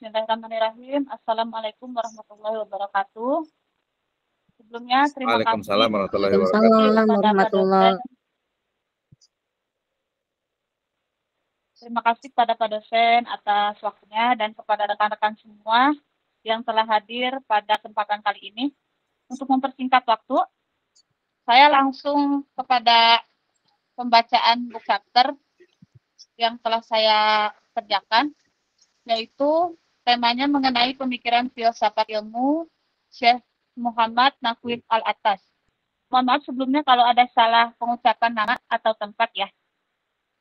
Bismillahirrahmanirrahim. Assalamualaikum warahmatullahi wabarakatuh. Sebelumnya, Waalaikumsalam warahmatullahi wabarakatuh. Waalaikumsalam warahmatullahi. Terima kasih kepada Pak dosen atas waktunya dan kepada rekan-rekan semua yang telah hadir pada kesempatan kali ini. Untuk mempersingkat waktu, saya langsung kepada pembacaan book chapter yang telah saya kerjakan, yaitu temanya mengenai pemikiran filsafat ilmu Syekh Muhammad Naqwi Al-Attas. Mohon maaf sebelumnya kalau ada salah pengucapan nama atau tempat ya.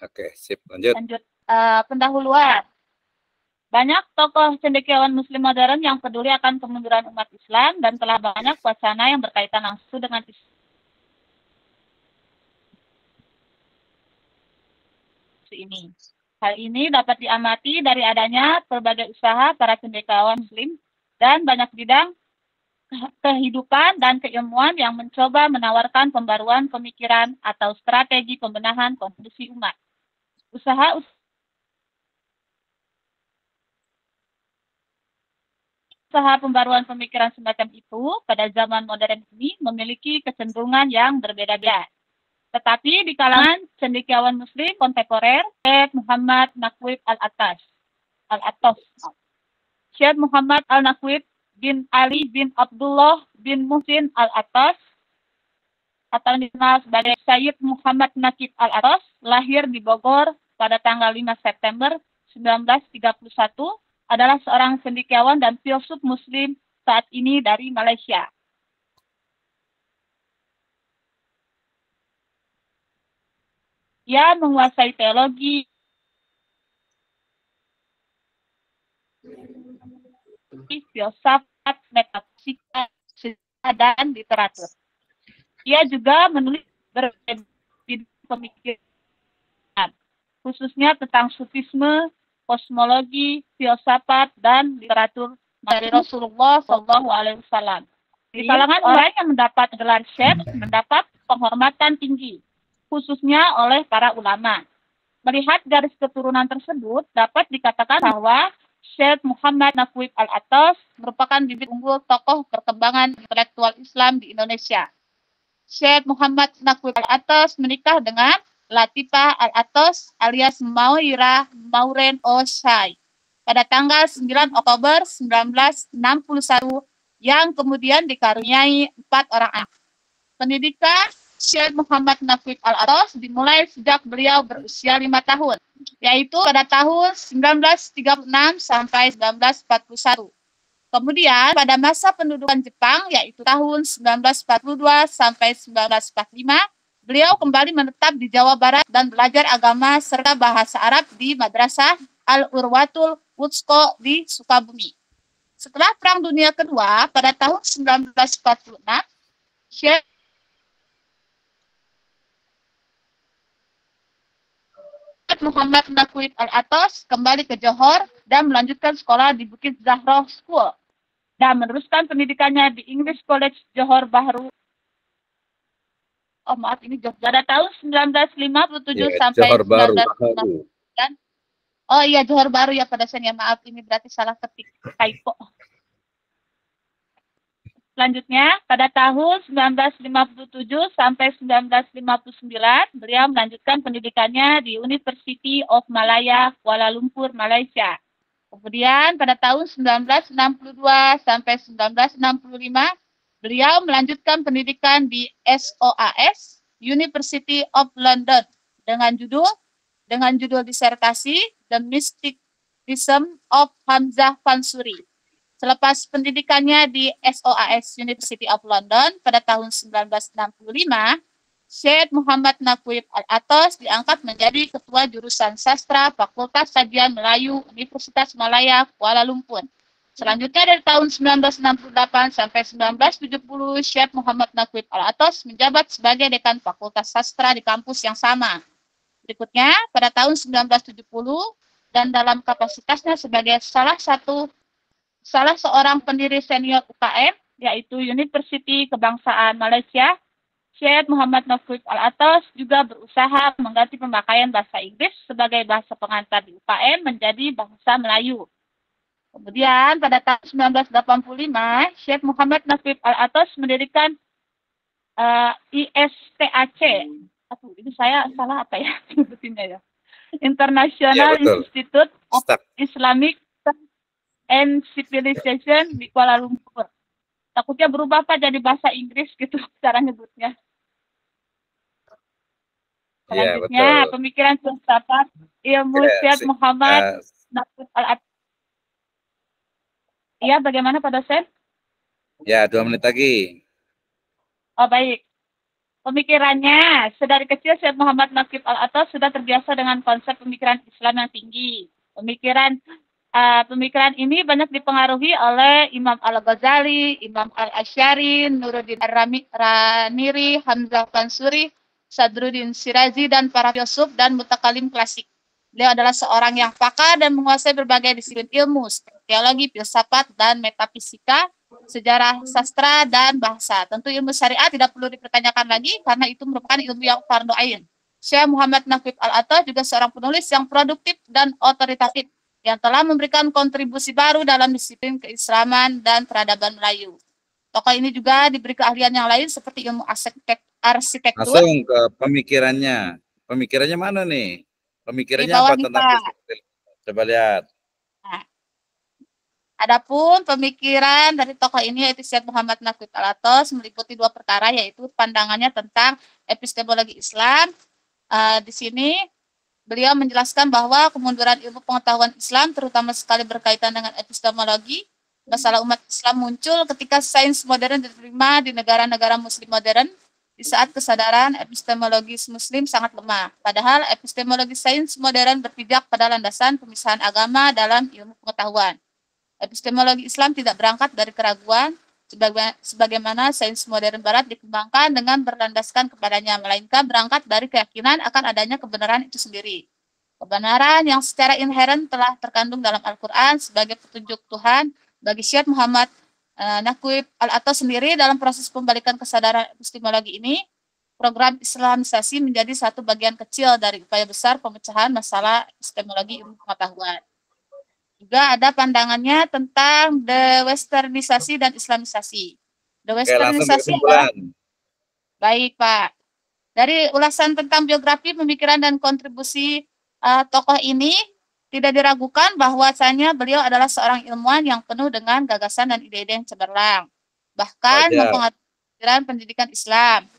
Oke, sip. Lanjut. Pendahuluan. Banyak tokoh cendekiawan muslim modern yang peduli akan kemunduran umat Islam dan telah banyak wacana yang berkaitan langsung dengan isu ini. Hal ini dapat diamati dari adanya berbagai usaha para cendekiawan muslim dan banyak bidang kehidupan dan keilmuan yang mencoba menawarkan pembaruan pemikiran atau strategi pembenahan kondisi umat. Usaha pembaruan pemikiran semacam itu pada zaman modern ini memiliki kecenderungan yang berbeda-beda. Tetapi di kalangan cendekiawan muslim kontemporer, Syekh Muhammad Naqwi Al-Attas, Syekh Muhammad Al-Naqwi bin Ali bin Abdullah bin Muhsin Al-Attas, atau dikenal sebagai Syekh Muhammad Naqwi Al-Attas, lahir di Bogor pada tanggal 5 September 1931, adalah seorang cendekiawan dan filsuf muslim saat ini dari Malaysia. Ia menguasai teologi, filsafat, metafisika, sejarah, dan literatur. Ia juga menulis berbagai pemikiran, khususnya tentang sufisme, kosmologi, filsafat, dan literatur dari Rasulullah SAW. Di kalangan orang yang mendapat gelar syekh mendapat penghormatan tinggi, khususnya oleh para ulama. Melihat garis keturunan tersebut, dapat dikatakan bahwa Syekh Muhammad Naqwi Al-Attas merupakan bibit unggul tokoh perkembangan intelektual Islam di Indonesia. Syekh Muhammad Naqwi Al-Attas menikah dengan Latifah Al-Attas alias Mauira Mauren Osai pada tanggal 9 Oktober 1961 yang kemudian dikaruniai 4 orang anak. Pendidikan Syekh Muhammad Naqwi Al-Attas dimulai sejak beliau berusia 5 tahun, yaitu pada tahun 1936 sampai 1941. Kemudian pada masa pendudukan Jepang, yaitu tahun 1942 sampai 1945, beliau kembali menetap di Jawa Barat dan belajar agama serta bahasa Arab di Madrasah Al-Urwatul Wuthqa di Sukabumi. Setelah Perang Dunia Kedua, pada tahun 1946, Syekh Muhammad Naqwi Al-Attas kembali ke Johor dan melanjutkan sekolah di Bukit Zahroh School dan meneruskan pendidikannya di English College Johor Bahru. Pada tahun 1957 sampai Johor Bahru. 1959. Oh iya, Johor Bahru ya pada saya. Maaf, ini berarti salah ketik, typo. Selanjutnya, pada tahun 1957 sampai 1959, beliau melanjutkan pendidikannya di University of Malaya, Kuala Lumpur, Malaysia. Kemudian pada tahun 1962 sampai 1965, beliau melanjutkan pendidikan di SOAS, University of London, dengan judul disertasi The Mysticism of Hamzah Fansuri. Selepas pendidikannya di SOAS University of London pada tahun 1965, Syekh Muhammad Naqwi Al-Attas diangkat menjadi Ketua Jurusan Sastra Fakultas Sajian Melayu Universitas Malaya, Kuala Lumpur. Selanjutnya dari tahun 1968 sampai 1970, Syekh Muhammad Naqwi Al-Attas menjabat sebagai Dekan Fakultas Sastra di kampus yang sama. Berikutnya, pada tahun 1970, dan dalam kapasitasnya sebagai salah seorang pendiri senior UKM, yaitu Universiti Kebangsaan Malaysia, Syekh Muhammad Naqwi Al-Attas juga berusaha mengganti pemakaian bahasa Inggris sebagai bahasa pengantar di UKM menjadi bahasa Melayu. Kemudian pada tahun 1985, Syekh Muhammad Naqib Al-Atas mendirikan ISTAC. Aduh, ini saya salah apa ya sebutinnya ya? Iya, International betul. Institute of Stuck. Islamic and Civilization di Kuala Lumpur. Takutnya berubah Pak jadi bahasa Inggris gitu cara nyebutnya. Iya, Selanjutnya, betul. pemikiran filsafat ilmu Oke, Syekh Muhammad Naqib Al-Atas. Iya, bagaimana Pak dosen? ya 2 menit lagi. Oh, baik. Pemikirannya, sedari kecil Syekh Muhammad Naqib Al-Atas sudah terbiasa dengan konsep pemikiran Islam yang tinggi. Pemikiran ini banyak dipengaruhi oleh Imam Al-Ghazali, Imam Al-Asy'ari, Nuruddin Ar-Raniri, Hamzah Fansuri, Sadruddin Sirazi, dan para filsuf dan mutakalim klasik. Beliau adalah seorang yang pakar dan menguasai berbagai disiplin ilmu, seperti teologi, filsafat, dan metafisika, sejarah, sastra, dan bahasa. Tentu ilmu syariat tidak perlu dipertanyakan lagi karena itu merupakan ilmu yang fardhu ain. Syekh Muhammad Naqib Al-Atas juga seorang penulis yang produktif dan otoritatif yang telah memberikan kontribusi baru dalam disiplin keislaman dan peradaban Melayu. Tokoh ini juga diberi keahlian yang lain seperti ilmu arsitektur. Langsung ke pemikirannya. Pemikirannya mana nih? Pemikirannya apa nih, tentang Pak. Coba lihat. Nah, adapun pemikiran dari tokoh ini yaitu Syekh Muhammad Naqib Al-Atas meliputi 2 perkara, yaitu pandangannya tentang epistemologi Islam. Di sini beliau menjelaskan bahwa kemunduran ilmu pengetahuan Islam terutama sekali berkaitan dengan epistemologi. Masalah umat Islam muncul ketika sains modern diterima di negara-negara muslim modern di saat kesadaran epistemologis muslim sangat lemah. Padahal epistemologi sains modern berpijak pada landasan pemisahan agama dalam ilmu pengetahuan. Epistemologi Islam tidak berangkat dari keraguan, sebagaimana sains modern barat dikembangkan dengan berlandaskan kepadanya, melainkan berangkat dari keyakinan akan adanya kebenaran itu sendiri. Kebenaran yang secara inheren telah terkandung dalam Al-Quran sebagai petunjuk Tuhan bagi Syekh Muhammad Naqib Al-Atas sendiri. Dalam proses pembalikan kesadaran epistemologi ini, program Islamisasi menjadi satu bagian kecil dari upaya besar pemecahan masalah epistemologi ilmu pengetahuan. Juga ada pandangannya tentang de-westernisasi dan Islamisasi. De-westernisasi adalah, baik Pak, dari ulasan tentang biografi, pemikiran, dan kontribusi tokoh ini, tidak diragukan bahwasanya beliau adalah seorang ilmuwan yang penuh dengan gagasan dan ide-ide yang cemerlang. Bahkan mempengaruhi pendidikan Islam.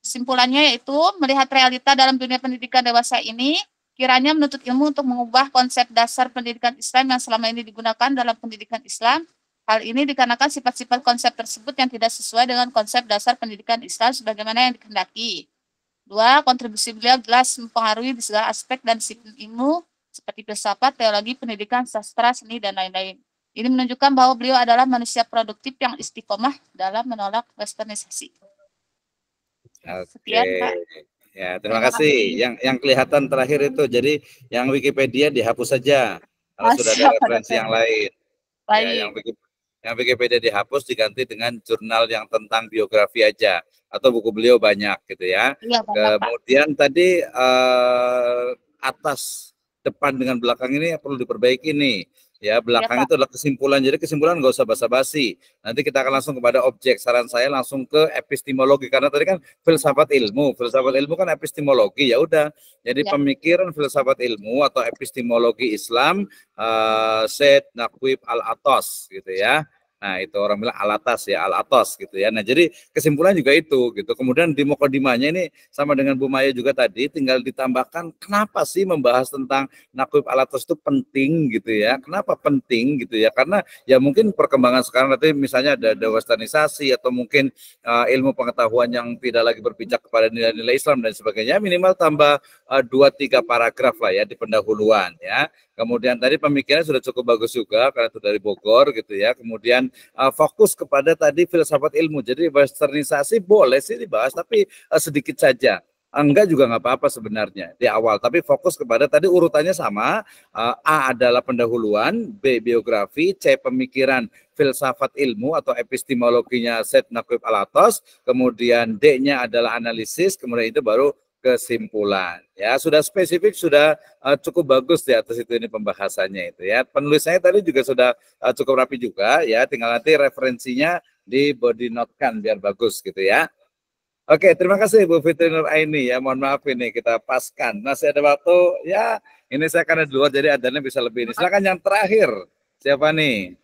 Kesimpulannya yaitu, melihat realita dalam dunia pendidikan dewasa ini, kiranya menuntut ilmu untuk mengubah konsep dasar pendidikan Islam yang selama ini digunakan dalam pendidikan Islam. Hal ini dikarenakan sifat-sifat konsep tersebut yang tidak sesuai dengan konsep dasar pendidikan Islam sebagaimana yang dikehendaki. 2. Kontribusi beliau jelas mempengaruhi di segala aspek dan disiplin ilmu, seperti filsafat, teologi, pendidikan, sastra, seni, dan lain-lain. Ini menunjukkan bahwa beliau adalah manusia produktif yang istiqomah dalam menolak westernisasi. Sekian, Pak. Ya, terima kasih. Yang kelihatan terakhir itu, jadi yang Wikipedia dihapus saja. Kalau sudah ada referensi yang lain. Ya, yang Wikipedia dihapus diganti dengan jurnal yang tentang biografi aja atau buku beliau banyak gitu ya. Kemudian tadi atas, depan dengan belakang ini perlu diperbaiki nih. Ya, belakang itu adalah kesimpulan. Jadi kesimpulan nggak usah basa-basi. Nanti kita akan langsung kepada objek. Saran saya langsung ke epistemologi karena tadi kan filsafat ilmu. Filsafat ilmu kan epistemologi. Ya udah. Jadi pemikiran filsafat ilmu atau epistemologi Islam Syekh Naqib Al-Atas gitu ya. Nah, itu orang bilang Al-Atas ya, Al-Atas gitu ya. Nah, jadi kesimpulan juga itu gitu. Kemudian di mukadimahnya ini sama dengan Bu Maya juga tadi, tinggal ditambahkan kenapa sih membahas tentang Naqib Al-Atas itu penting gitu ya. Kenapa penting gitu ya? Karena ya mungkin perkembangan sekarang nanti misalnya ada westernisasi atau mungkin ilmu pengetahuan yang tidak lagi berpijak kepada nilai-nilai Islam dan sebagainya, minimal tambah 2-3 paragraf lah ya di pendahuluan ya. Kemudian tadi pemikirannya sudah cukup bagus juga karena itu dari Bogor gitu ya. Kemudian fokus kepada tadi filsafat ilmu. Jadi westernisasi boleh sih dibahas tapi sedikit saja. Enggak juga nggak apa-apa sebenarnya di awal. Tapi fokus kepada tadi urutannya sama. A adalah pendahuluan, B biografi, C pemikiran filsafat ilmu atau epistemologinya Syekh Naqib Al-Atas. Kemudian D-nya adalah analisis. Kemudian itu baru kesimpulan. Ya, sudah spesifik, sudah cukup bagus di atas itu ini pembahasannya itu ya. Penulisannya tadi juga sudah cukup rapi juga ya, tinggal nanti referensinya di body note-kan biar bagus gitu ya. Oke, terima kasih Bu Fitri Nur Aini ya. Mohon maaf ini kita paskan. Masih ada waktu ya. Ini saya karena di luar jadi adanya bisa lebih ini. Silakan yang terakhir. Siapa nih?